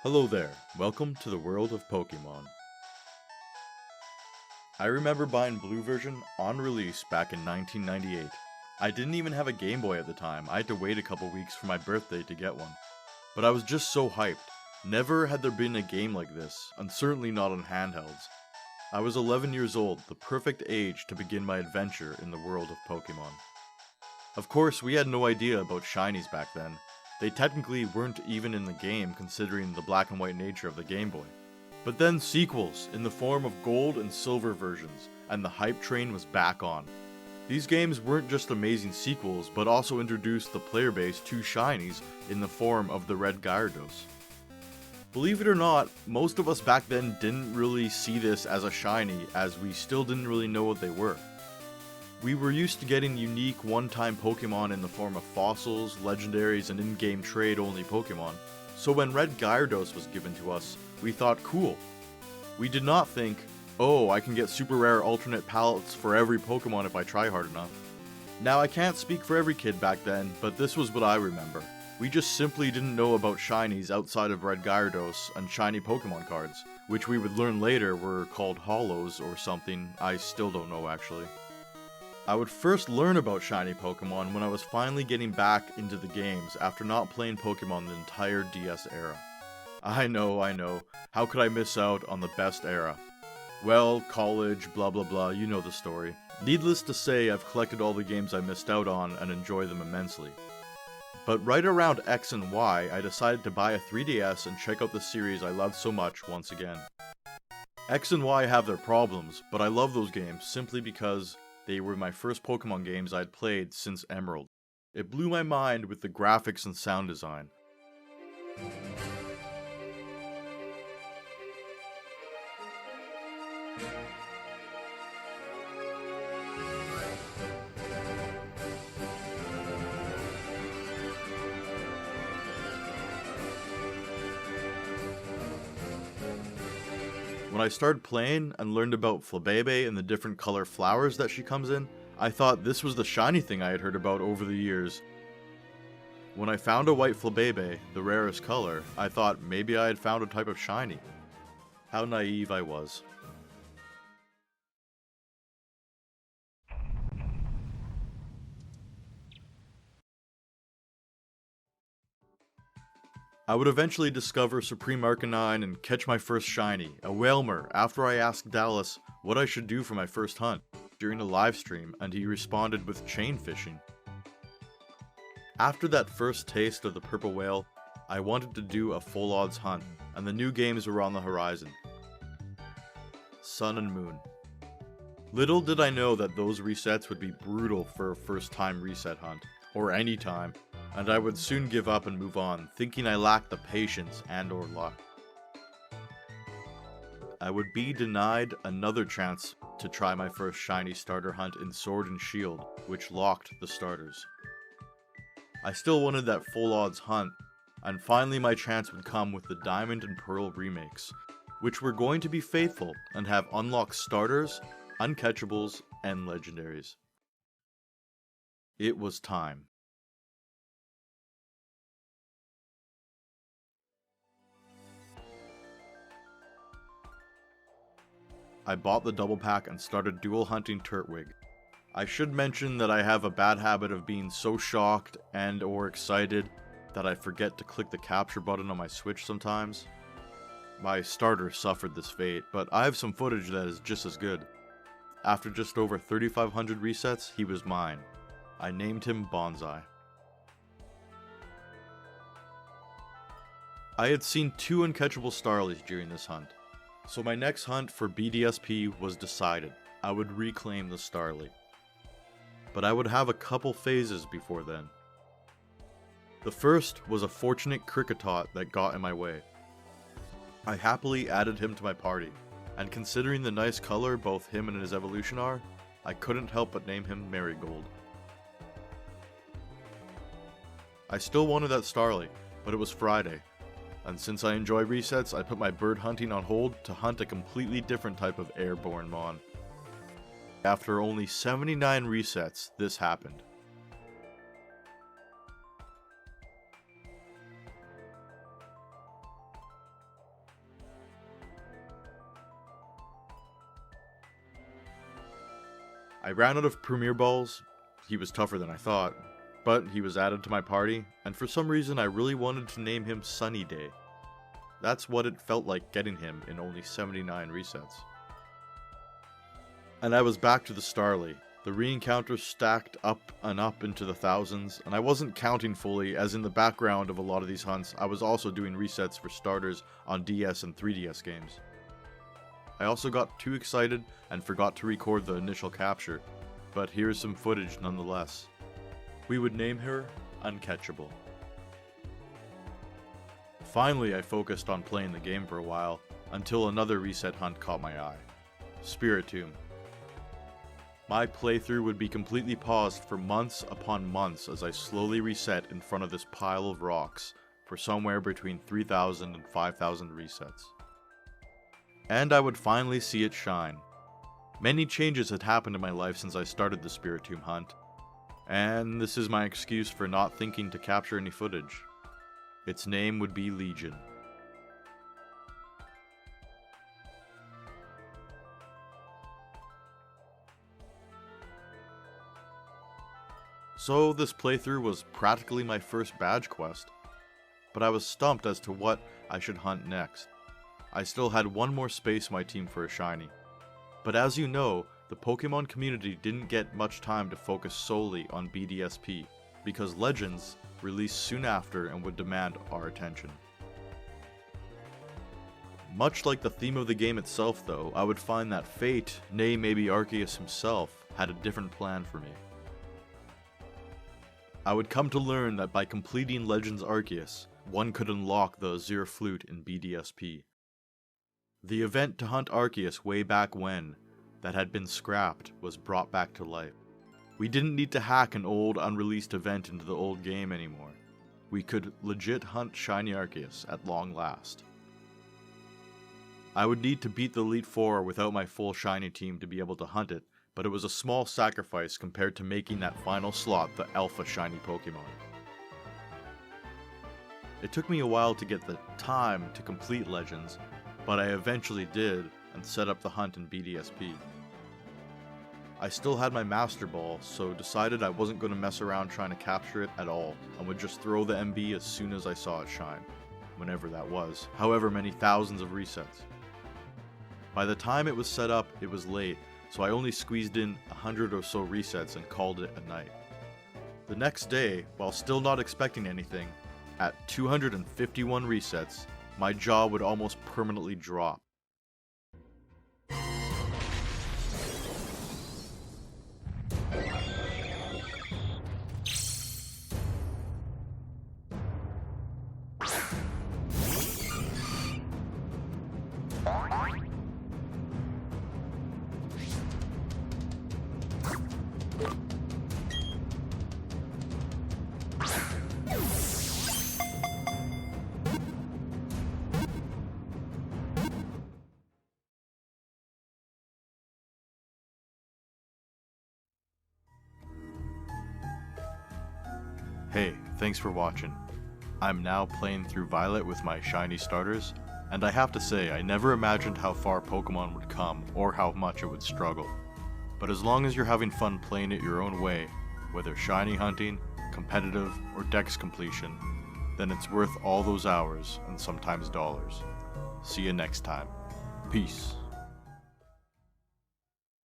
Hello there, welcome to the world of Pokémon. I remember buying Blue version on release back in 1998. I didn't even have a Game Boy at the time, I had to wait a couple weeks for my birthday to get one. But I was just so hyped. Never had there been a game like this, and certainly not on handhelds. I was 11 years old, the perfect age to begin my adventure in the world of Pokémon. Of course, we had no idea about shinies back then. They technically weren't even in the game considering the black and white nature of the Game Boy. But then sequels, in the form of gold and silver versions, and the hype train was back on. These games weren't just amazing sequels, but also introduced the player base to shinies in the form of the Red Gyarados. Believe it or not, most of us back then didn't really see this as a shiny, as we still didn't really know what they were. We were used to getting unique one-time Pokemon in the form of fossils, legendaries, and in-game trade-only Pokemon, so when Red Gyarados was given to us, we thought cool. We did not think, oh, I can get super rare alternate palettes for every Pokemon if I try hard enough. Now I can't speak for every kid back then, but this was what I remember. We just simply didn't know about shinies outside of Red Gyarados and shiny Pokemon cards, which we would learn later were called holos or something, I still don't know actually. I would first learn about shiny Pokemon when I was finally getting back into the games after not playing Pokemon the entire DS era. I know, how could I miss out on the best era? Well, college, blah blah blah, you know the story. Needless to say, I've collected all the games I missed out on and enjoy them immensely. But right around X and Y, I decided to buy a 3DS and check out the series I loved so much once again. X and Y have their problems, but I love those games simply because they were my first Pokemon games I'd played since Emerald. It blew my mind with the graphics and sound design. When I started playing and learned about Flabebe and the different color flowers that she comes in, I thought this was the shiny thing I had heard about over the years. When I found a white Flabebe, the rarest color, I thought maybe I had found a type of shiny. How naive I was. I would eventually discover Supreme Arcanine and catch my first shiny, a Wailmer, after I asked Dallas what I should do for my first hunt during a livestream, and he responded with chain fishing. After that first taste of the purple whale, I wanted to do a full odds hunt, and the new games were on the horizon. Sun and Moon. Little did I know that those resets would be brutal for a first time reset hunt, or any time, and I would soon give up and move on, thinking I lacked the patience and or luck. I would be denied another chance to try my first shiny starter hunt in Sword and Shield, which locked the starters. I still wanted that full odds hunt, and finally my chance would come with the Diamond and Pearl remakes, which were going to be faithful and have unlocked starters, uncatchables, and legendaries. It was time. I bought the double pack and started dual hunting Turtwig. I should mention that I have a bad habit of being so shocked and or excited that I forget to click the capture button on my Switch sometimes. My starter suffered this fate, but I have some footage that is just as good. After just over 3,500 resets, he was mine. I named him Bonsai. I had seen 2 uncatchable Starlies during this hunt, so my next hunt for BDSP was decided. I would reclaim the Starly. But I would have a couple phases before then. The first was a fortunate Kricketot that got in my way. I happily added him to my party, and considering the nice color both him and his evolution are, I couldn't help but name him Marigold. I still wanted that Starly, but it was Friday, and since I enjoy resets, I put my bird hunting on hold to hunt a completely different type of airborne mon. After only 79 resets, this happened. I ran out of Premier Balls. He was tougher than I thought, but he was added to my party, and for some reason I really wanted to name him Sunny Day. That's what it felt like getting him in only 79 resets. And I was back to the Starly. The re-encounters stacked up and up into the thousands, and I wasn't counting fully, as in the background of a lot of these hunts, I was also doing resets for starters on DS and 3DS games. I also got too excited and forgot to record the initial capture, but here's some footage nonetheless. We would name her Uncatchable. Finally, I focused on playing the game for a while, until another reset hunt caught my eye. Spiritomb. My playthrough would be completely paused for months upon months as I slowly reset in front of this pile of rocks for somewhere between 3,000 and 5,000 resets. And I would finally see it shine. Many changes had happened in my life since I started the Spiritomb hunt, and this is my excuse for not thinking to capture any footage. Its name would be Legion. So this playthrough was practically my first badge quest, but I was stumped as to what I should hunt next. I still had one more space in my team for a shiny, but as you know, the Pokemon community didn't get much time to focus solely on BDSP, because Legends released soon after and would demand our attention. Much like the theme of the game itself though, I would find that Fate, nay maybe Arceus himself, had a different plan for me. I would come to learn that by completing Legends Arceus, one could unlock the Azure Flute in BDSP. The event to hunt Arceus way back when, that had been scrapped, was brought back to life. We didn't need to hack an old unreleased event into the old game anymore. We could legit hunt Shiny Arceus at long last. I would need to beat the Elite Four without my full Shiny team to be able to hunt it, but it was a small sacrifice compared to making that final slot the Alpha Shiny Pokemon. It took me a while to get the time to complete Legends, but I eventually did and set up the hunt in BDSP. I still had my Master Ball, so decided I wasn't going to mess around trying to capture it at all, and would just throw the MB as soon as I saw it shine, whenever that was, however many thousands of resets. By the time it was set up, it was late, so I only squeezed in 100 or so resets and called it a night. The next day, while still not expecting anything, at 251 resets, my jaw would almost permanently drop. Hey, thanks for watching. I'm now playing through Violet with my shiny starters, and I have to say I never imagined how far Pokemon would come or how much it would struggle. But as long as you're having fun playing it your own way, whether shiny hunting, competitive, or dex completion, then it's worth all those hours and sometimes dollars. See you next time. Peace.